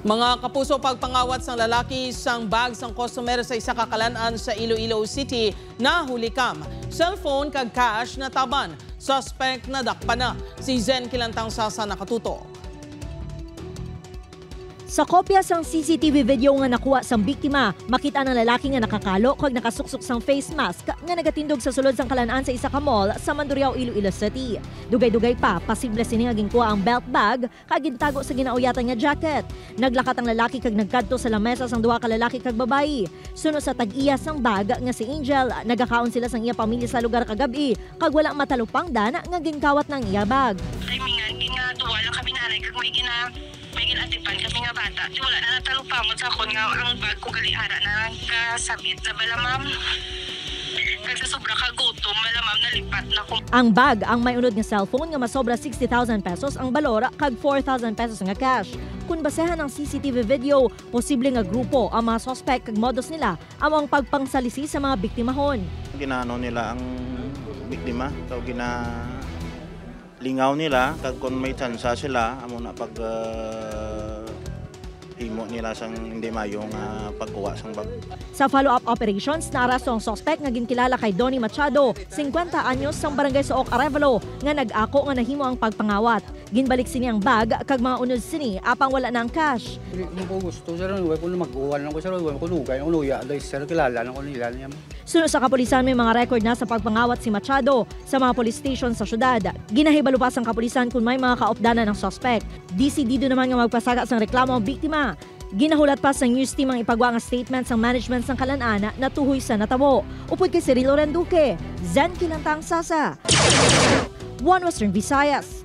Mga kapuso, pagpangawat sang lalaki sang bag sang customer sa isa ka kalan-an sa Iloilo City na hulikam. Cellphone kag cash na taban. Suspect na dakpa na. Si Zen Kilantang Sasa nakatuto. Sa kopya sang CCTV video nga nakuha sang biktima, makita ng lalaki nga nakakalo kag nakasuksok sang face mask nga nagatindog sa sulod sang kalan-an sa isa ka mall sa Mandurriao, Iloilo City. Dugay-dugay pa, posible sini nga ginkuha ang belt bag kag gintago sa ginauyatan nga jacket. Naglakat ang lalaki kag nagkadto sa lamesa sang duha ka lalaki kag babayi. Sunod sa tag-iya sang bag nga si Angel, nagakaon sila sang iya pamilya sa lugar kagabi kag wala matalupangdan nga ginkawat ng iya bag. Timingan, ginagawa lang kami nanay kag may ginatipan kami nga bata. Di wala na natalupamot sa akon nga ang bag ko galihara na kasabit na bala ma'am. Kag sa sobra ka gutom, bala ma'am nalipat na ko. Ang bag ang may unod nga cellphone nga masobra 60,000 pesos ang balor kag 4,000 pesos nga cash. Kung basehan ang CCTV video, posible nga grupo ang mga suspect kag modus nila among pagpangsalisi sa mga biktimahon. Ginano nila ang biktima, so lingaw nila kag kung may tsansa sila amo na pag himo nila sang hindi mayo nga pagkuha sang bag. Sa follow-up operations, naarasto ang suspect nga ginkilala kay Donnie Machado, 50 anyos sang barangay Sook, Arevalo, nga nag-ako nga nahimo ang pagpangawat. Ginbalik sini ang bag kag mga unod sini apang wala na ang cash. Hindi ko gusto sir, way ko mag-uwan lang ko sir, way ko lugay, ang luya, sir kilala lang ko nila niya. Sunod sa kapulisan, may mga record na sa pagpangawat si Machado sa mga police station sa syudad. Ginahibalo pa ang kapulisan kung may mga kaopdanan ng suspect. Decidido naman nga magpasaga sang reklamo ang biktima. Ginahulat pa sa news team ang ipagwa nga statement sa management sang kalan-ana na tuhoy sa natabo. Upod kay Cirilo Renduque, Zen Kilantang Sasa, One Western Visayas.